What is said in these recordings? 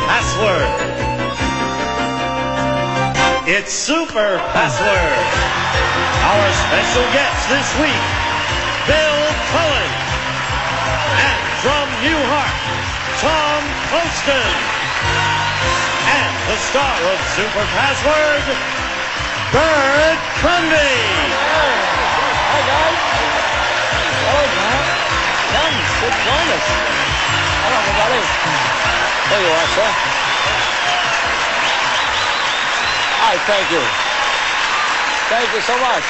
Password. It's Super Password. Our special guest this week, Bill Cullen. And from Newhart, Tom Poston. And the star of Super Password, Bert Convy. Hi, guys. Hello, Matt. Come, sit, join us. Hello, everybody. There you are, sir. Hi, thank you. Thank you so much.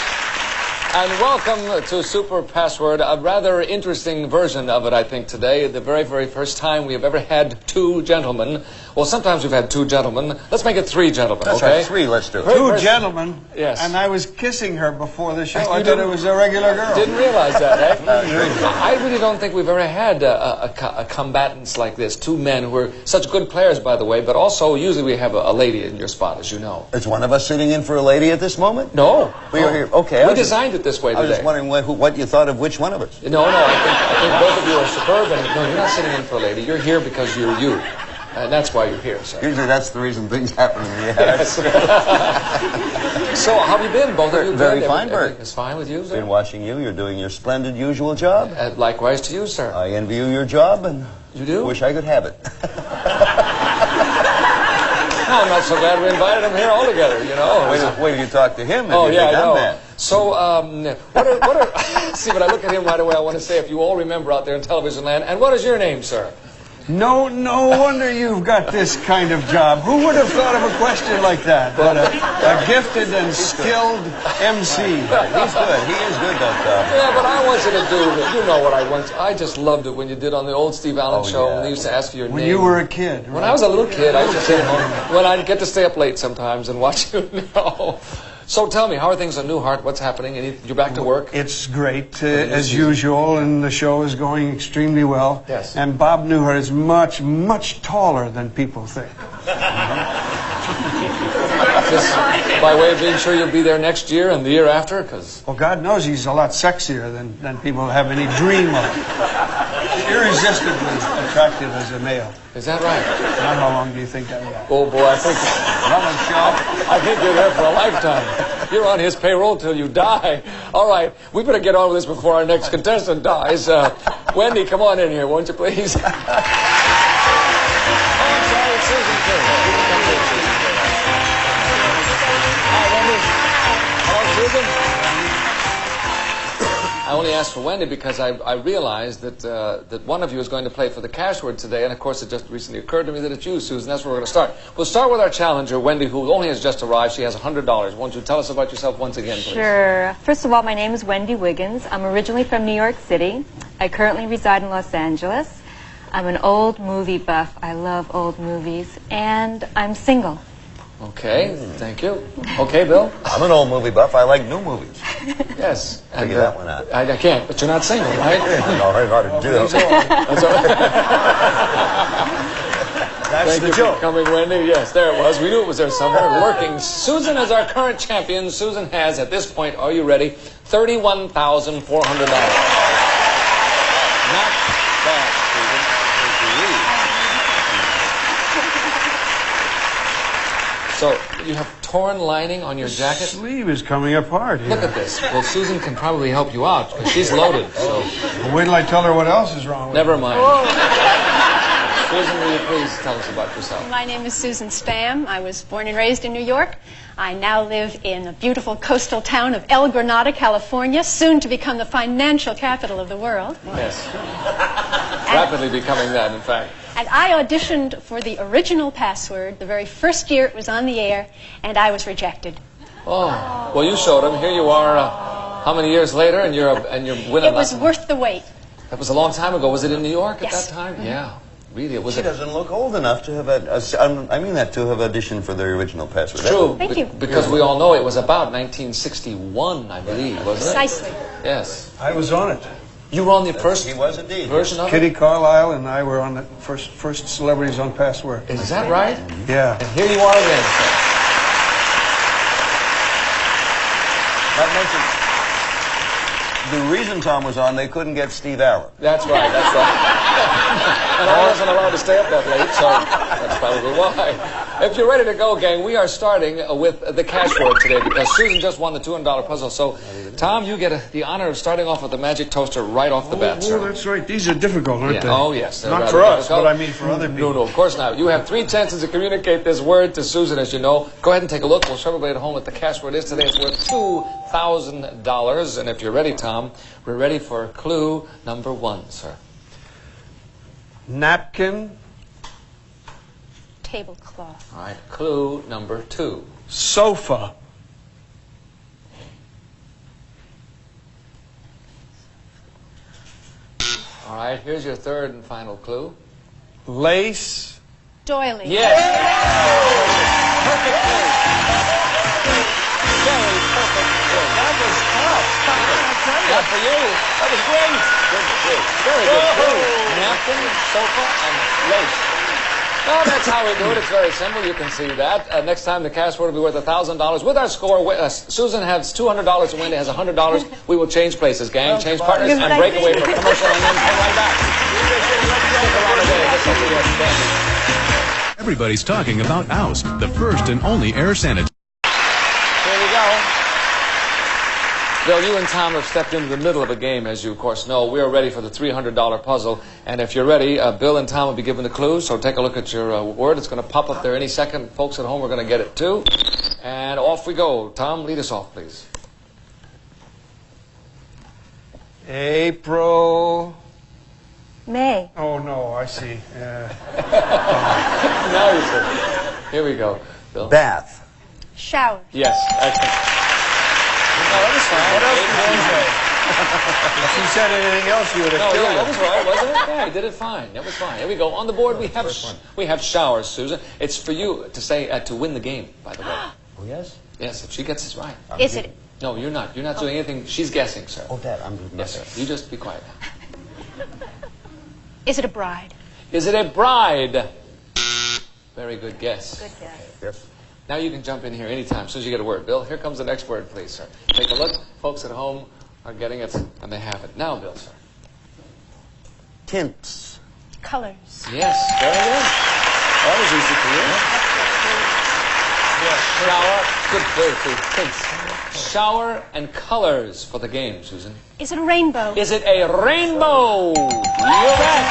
And welcome to Super Password, a rather interesting version of it, I think, today. The very, very first time we have ever had two gentlemen. Well, sometimes we've had two gentlemen. Let's make it three gentlemen, That's okay? right, three, let's do it. Two gentlemen. Yes. And I was kissing her before the show. I thought it was a regular girl. Didn't realize that, eh? I really don't think we've ever had a combatants like this. Two men who are such good players, by the way, but also usually we have a lady in your spot, as you know. Is one of us sitting in for a lady at this moment? No. We are here. Okay. We designed it this way today. I was just wondering what you thought of which one of us. No, I think both of you are superb. And no, you're not sitting in for a lady. You're here because you're you. And that's why you're here, sir. Usually that's the reason things happen to me. Yes. So, how have you been, both of you? Very fine, Bert. It's fine with you, sir? Been watching you. You're doing your splendid usual job. Likewise to you, sir. I envy you your job, and you do? Wish I could have it. No, I'm not so glad we invited him here altogether, you know. Wait till you talk to him. Oh, yeah, I know. Bad. So, what are see, when I look at him right away, I want to say, if you all remember out there in television land, and what is your name, sir? No wonder you've got this kind of job. Who would have thought of a question like that? But a gifted and skilled MC. He's good. He is good, that job. Yeah, but I want you to do, you know what I want. I just loved it when you did on the old Steve Allen show, when they used to ask you your name. When you were a kid. Right? When I was a little kid, I used to sit home. When I'd get to stay up late sometimes and watch you know. So tell me, how are things at Newhart? What's happening? You're back to work? It's great, as usual, and the show is going extremely well. Yes. And Bob Newhart is much, much taller than people think. Just by way of being sure you'll be there next year and the year after? Well, God knows he's a lot sexier than people have any dream of. Irresistibly attractive as a male. Is that right? Now, how long do you think that lasts? Oh, boy, I think you're there for a lifetime. You're on his payroll till you die. All right, we better get on with this before our next contestant dies. Wendy, come on in here, won't you, please? Oh, I'm sorry, it's Susan, too. Hi, Wendy. Hello, Susan. I only asked for Wendy because I realized that one of you is going to play for the cash word today, and of course it just recently occurred to me that it's you, Susan. That's where we're going to start. We'll start with our challenger, Wendy, who only has just arrived. She has $100. Won't you tell us about yourself once again, please? Sure. First of all, my name is Wendy Wiggins. I'm originally from New York City. I currently reside in Los Angeles. I'm an old movie buff. I love old movies, and I'm single. Okay, thank you. Okay, Bill? I'm an old movie buff. I like new movies. Yes. Figure that one out. I can't, but you're not single, right? No, very hard to do. That's all right. That's Thank the you joke. for coming, Wendy. Yes, there it was. We knew it was there somewhere, lurking. Susan is our current champion. Susan has, at this point, are you ready? $31,400. Not bad, Susan. So, you have torn lining on your jacket? The sleeve is coming apart here. Look at this. Well, Susan can probably help you out, because she's loaded, so... Well, wait till I tell her what else is wrong with Never her. mind. Susan, will you please tell us about yourself? My name is Susan Spam. I was born and raised in New York. I now live in the beautiful coastal town of El Granada, California, soon to become the financial capital of the world. Yes. Rapidly becoming that, in fact. And I auditioned for the original Password the very first year it was on the air, and I was rejected. Oh, well, you showed him. Here you are, how many years later, and you're winning. It was worth the wait. That was a long time ago. Was it in New York at Yes. that time? Yeah. Really, it was. She doesn't look old enough to have I mean that to have auditioned for the original Password. True. Thank you. Because we all know it was about 1961, I believe, wasn't it? Precisely. Yes. I was on it. You were on the first He was indeed. version of Kitty it? Carlisle and I were on the first celebrities on Password. Is that right? Yeah. And here you are again. Not mentioned, the reason Tom was on, they couldn't get Steve Allen. That's right, that's right. And I wasn't allowed to stay up that late, so that's probably why. If you're ready to go, gang, we are starting with the cash word today because Susan just won the $200 puzzle. So, Tom, you get the honor of starting off with the magic toaster right off the bat, sir. Oh, that's right. These are difficult, aren't they? Oh, yes. Not rather for us, difficult. but I mean for other people. No, of course not. You have 3 chances to communicate this word to Susan, as you know. Go ahead and take a look. We'll show everybody at home what the cash word is today. It's worth $2,000. And if you're ready, Tom, we're ready for clue number 1, sir. Napkin. Tablecloth. All right, clue number 2. Sofa. All right, here's your 3rd and final clue. Lace. Doily. Yes. Perfect clue. Very perfect clue. That was tough. Not for you. That was great. Good clue. Very good clue. Napkin, sofa, and lace. Well, that's how we do it. It's very simple. You can see that. Next time, the cash word will be worth $1,000. With our score, Susan has $200 and Wendy has $100. We will change places, gang. Change partners and break away for commercial and then come right back. Stick around today. This will be outstanding. Everybody's talking about Oust, the first and only air sanitizer. Here we go. Bill, you and Tom have stepped into the middle of a game, as you, of course, know. We are ready for the $300 puzzle. And if you're ready, Bill and Tom will be given the clues. So take a look at your word. It's going to pop up there any second. Folks at home are going to get it, too. And off we go. Tom, lead us off, please. April. May. Oh, no, I see. Now you see. Here we go. Bill? Bath. Shower. Yes. Excellent. No, that was fine. What else did you say? If you said anything else, you would have No, killed yeah, that him. was right, wasn't it? Yeah, he did it fine. That was fine. Here we go. On the board, we have showers, Susan. It's for you to say to win the game, by the way. Oh, yes? Yes, if she gets this right. Is it? No, you're not. You're not doing anything. She's guessing, sir. Oh, Dad, I'm Yes, sir. You just be quiet. Is it a bride? Is it a bride? Very good guess. Good guess. Yes. Now you can jump in here anytime as soon as you get a word. Bill, here comes the next word, please, sir. Take a look. Folks at home are getting it, and they have it. Now, Bill, sir. Tints. Colors. Yes, very good. That was easy for you. Yes. Shower. Good clue, too. Thanks. Shower and colors for the game, Susan. Is it a rainbow? Is it a rainbow? You bet.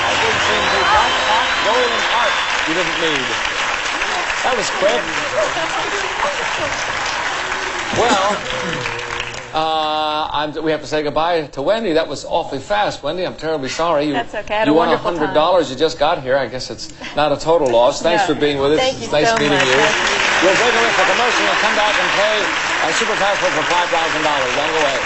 I didn't seem to hot, golden heart. You didn't need. That was quick. Well, we have to say goodbye to Wendy. That was awfully fast, Wendy. I'm terribly sorry. That's okay. I had you a won wonderful $100. time. You just got here. I guess it's not a total loss. Thanks No. for being with us. Thank It's you nice so meeting much. you. Nice meeting you. We'll break away for commercial and come back and play Super Password for $5,000. Don't go away.